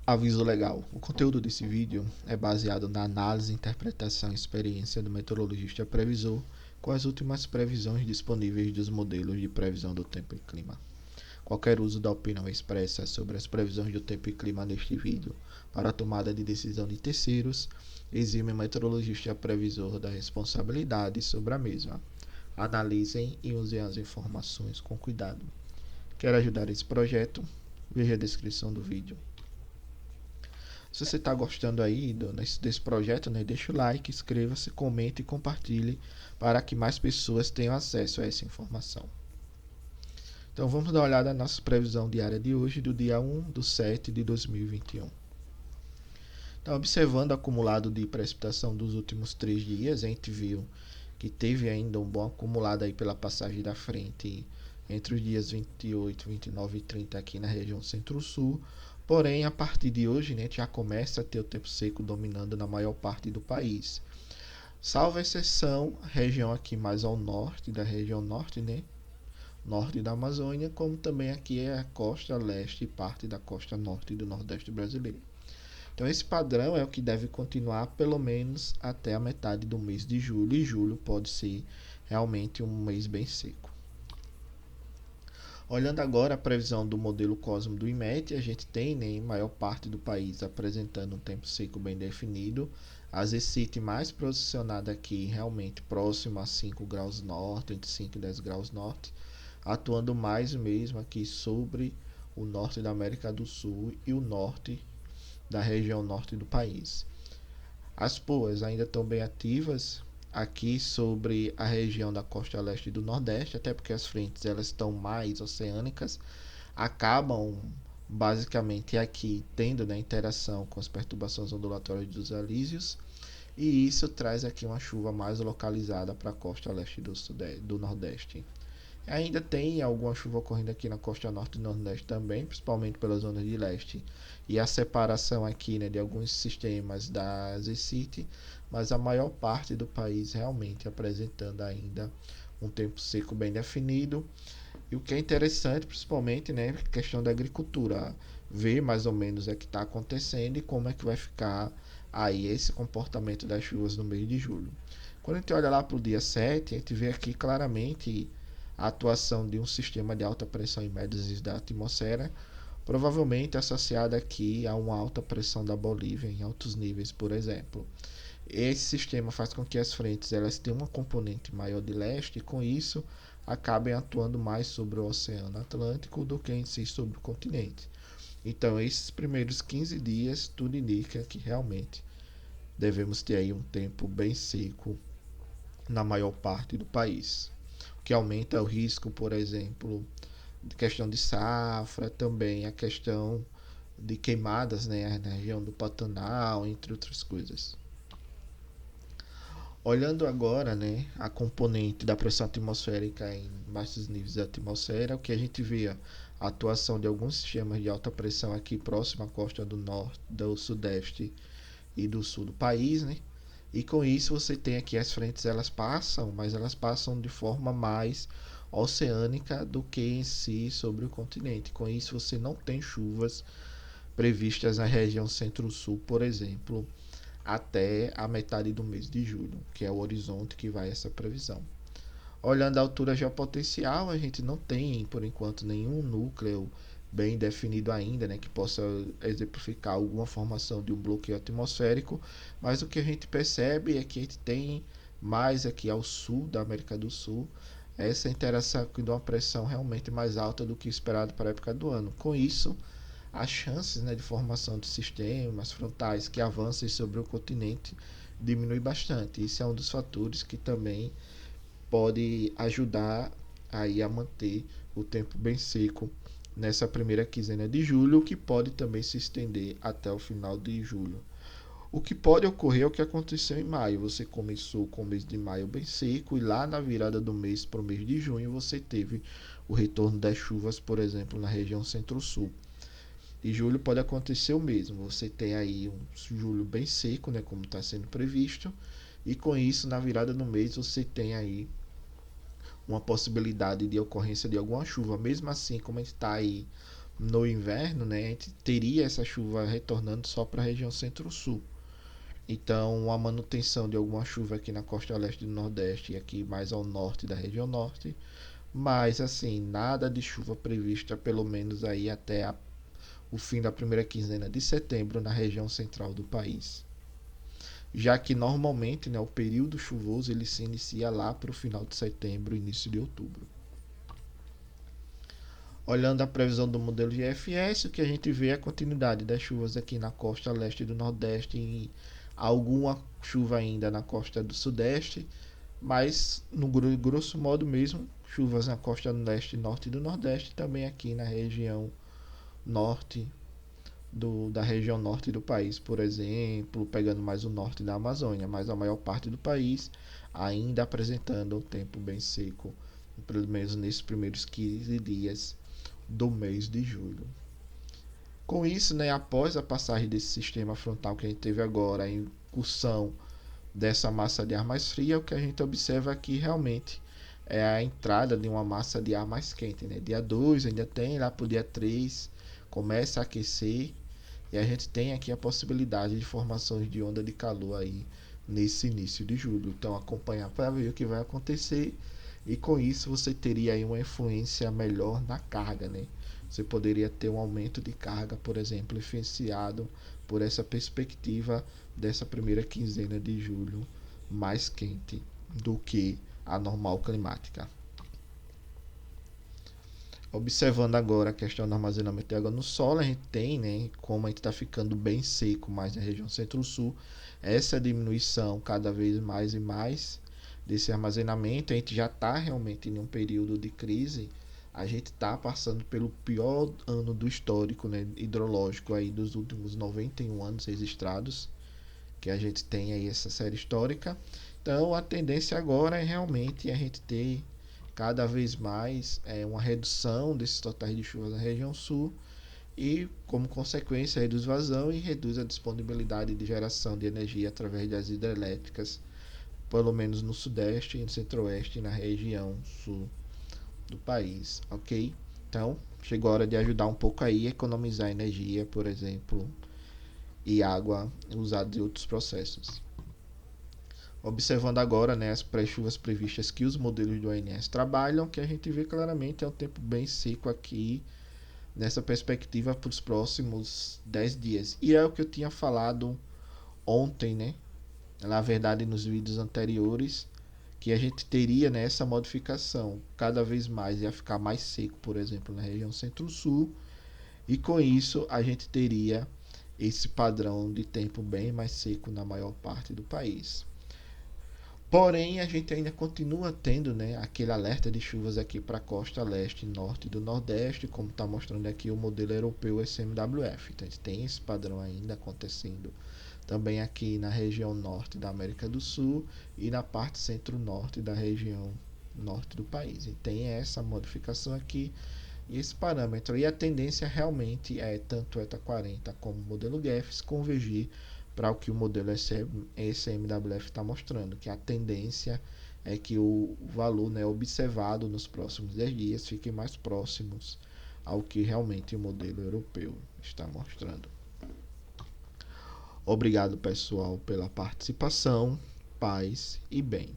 Aviso legal. O conteúdo desse vídeo é baseado na análise, interpretação e experiência do meteorologista previsor com as últimas previsões disponíveis dos modelos de previsão do tempo e clima. Qualquer uso da opinião expressa sobre as previsões do tempo e clima neste vídeo para a tomada de decisão de terceiros exime o meteorologista previsor da responsabilidade sobre a mesma. Analisem e usem as informações com cuidado. Quer ajudar esse projeto? Veja a descrição do vídeo. Se você está gostando aí desse projeto, né, deixa o like, inscreva-se, comente e compartilhe para que mais pessoas tenham acesso a essa informação. Então vamos dar uma olhada na nossa previsão diária de hoje, do dia 1/7 de 2021. Então, observando o acumulado de precipitação dos últimos 3 dias, a gente viu que teve ainda um bom acumulado aí pela passagem da frente entre os dias 28, 29 e 30 aqui na região centro-sul. Porém, a partir de hoje, né, já começa a ter o tempo seco dominando na maior parte do país. Salvo exceção, região aqui mais ao norte, da região norte, né, norte da Amazônia, como também aqui é a costa leste e parte da costa norte do nordeste brasileiro. Então esse padrão é o que deve continuar pelo menos até a metade do mês de julho, e julho pode ser realmente um mês bem seco. Olhando agora a previsão do modelo Cosmo do IMET, a gente tem, né, em maior parte do país apresentando um tempo seco bem definido. A ZCIT mais posicionada aqui realmente próximo a 5 graus norte, entre 5 e 10 graus norte, atuando mais mesmo aqui sobre o norte da América do Sul e o norte da região norte do país. As POAs ainda estão bem ativas aqui sobre a região da costa leste do nordeste, até porque as frentes elas estão mais oceânicas, acabam basicamente aqui tendo, né, interação com as perturbações ondulatórias dos alísios, e isso traz aqui uma chuva mais localizada para a costa leste do nordeste. Ainda tem alguma chuva ocorrendo aqui na costa norte e nordeste também, principalmente pelas zonas de leste, e a separação aqui, né, de alguns sistemas da ZCIT, mas a maior parte do país realmente apresentando ainda um tempo seco bem definido. E o que é interessante, principalmente, né, questão da agricultura, ver mais ou menos o que está acontecendo e como é que vai ficar aí esse comportamento das chuvas no mês de julho. Quando a gente olha lá para o dia 7, a gente vê aqui claramente a atuação de um sistema de alta pressão em médias da atmosfera, provavelmente associada aqui a uma alta pressão da Bolívia em altos níveis, por exemplo. Esse sistema faz com que as frentes elas tenham uma componente maior de leste e com isso acabem atuando mais sobre o Oceano Atlântico do que em si sobre o continente. Então, esses primeiros 15 dias, tudo indica que realmente devemos ter aí um tempo bem seco na maior parte do país, o que aumenta o risco, por exemplo, de questão de safra, também a questão de queimadas, né, na região do Pantanal, entre outras coisas. Olhando agora, né, a componente da pressão atmosférica em baixos níveis da atmosfera, o que a gente vê a atuação de alguns sistemas de alta pressão aqui próximo à costa do norte, do sudeste e do sul do país, né? E com isso você tem aqui as frentes, elas passam, mas elas passam de forma mais oceânica do que em si sobre o continente. Com isso você não tem chuvas previstas na região centro-sul, por exemplo, até a metade do mês de julho, que é o horizonte que vai essa previsão. Olhando a altura geopotencial, a gente não tem, por enquanto, nenhum núcleo bem definido ainda, né, que possa exemplificar alguma formação de um bloqueio atmosférico, mas o que a gente percebe é que a gente tem mais aqui ao sul da América do Sul essa interação de uma pressão realmente mais alta do que esperado para a época do ano. Com isso, as chances, né, de formação de sistemas frontais que avancem sobre o continente diminui bastante. Isso é um dos fatores que também pode ajudar aí a manter o tempo bem seco nessa primeira quinzena de julho, que pode também se estender até o final de julho. O que pode ocorrer é o que aconteceu em maio. Você começou com o mês de maio bem seco e lá na virada do mês para o mês de junho você teve o retorno das chuvas, por exemplo, na região centro-sul. E julho pode acontecer o mesmo. Você tem aí um julho bem seco, né, como está sendo previsto, e com isso na virada do mês você tem aí uma possibilidade de ocorrência de alguma chuva. Mesmo assim, como a gente está aí no inverno, né, a gente teria essa chuva retornando só para a região centro-sul. Então, a manutenção de alguma chuva aqui na costa leste do Nordeste e aqui mais ao norte da região norte, mas assim, nada de chuva prevista pelo menos aí até o fim da primeira quinzena de setembro na região central do país. Já que normalmente, né, o período chuvoso ele se inicia lá para o final de setembro, início de outubro. Olhando a previsão do modelo de IFS, o que a gente vê é a continuidade das chuvas aqui na costa leste do Nordeste e alguma chuva ainda na costa do Sudeste, mas no grosso modo mesmo, chuvas na costa leste, norte do Nordeste, também aqui na região norte da região norte do país, por exemplo, pegando mais o norte da Amazônia, mas a maior parte do país ainda apresentando um tempo bem seco, pelo menos nesses primeiros 15 dias do mês de julho. Com isso, né, após a passagem desse sistema frontal que a gente teve agora, a incursão dessa massa de ar mais fria, o que a gente observa aqui realmente é a entrada de uma massa de ar mais quente. Né? Dia 2 ainda tem, lá para o dia 3 começa a aquecer e a gente tem aqui a possibilidade de formações de onda de calor aí nesse início de julho. Então acompanhar para ver o que vai acontecer e com isso você teria aí uma influência melhor na carga, né? Você poderia ter um aumento de carga, por exemplo, influenciado por essa perspectiva dessa primeira quinzena de julho mais quente do que a normal climática. Observando agora a questão do armazenamento de água no solo, a gente tem, né, como a gente está ficando bem seco mais na região centro-sul, essa diminuição cada vez mais e mais desse armazenamento. A gente já está realmente em um período de crise, a gente está passando pelo pior ano do histórico, né, hidrológico aí dos últimos 91 anos registrados, que a gente tem aí essa série histórica. Então a tendência agora é realmente a gente ter cada vez mais uma redução desses totais de chuvas na região sul e, como consequência, reduz vazão e reduz a disponibilidade de geração de energia através das hidrelétricas, pelo menos no sudeste e no centro-oeste e na região sul do país, ok? Então, chegou a hora de ajudar um pouco aí a economizar energia, por exemplo, e água usada em outros processos. Observando agora, né, as pré-chuvas previstas que os modelos do ONS trabalham, que a gente vê claramente é um tempo bem seco aqui nessa perspectiva para os próximos 10 dias. E é o que eu tinha falado ontem, né? Na verdade, nos vídeos anteriores, que a gente teria nessa modificação cada vez mais ia ficar mais seco, por exemplo, na região centro-sul, e com isso a gente teria esse padrão de tempo bem mais seco na maior parte do país. Porém, a gente ainda continua tendo, né, aquele alerta de chuvas aqui para a costa leste e norte do Nordeste, como está mostrando aqui o modelo europeu SMWF. Então, a gente tem esse padrão ainda acontecendo também aqui na região norte da América do Sul e na parte centro-norte da região norte do país. E tem essa modificação aqui e esse parâmetro. E a tendência realmente é tanto o ETA 40 como o modelo GEFS convergir para o que o modelo SMWF está mostrando, que a tendência é que o valor, né, observado nos próximos 10 dias fique mais próximos ao que realmente o modelo europeu está mostrando. Obrigado, pessoal, pela participação. Paz e bem.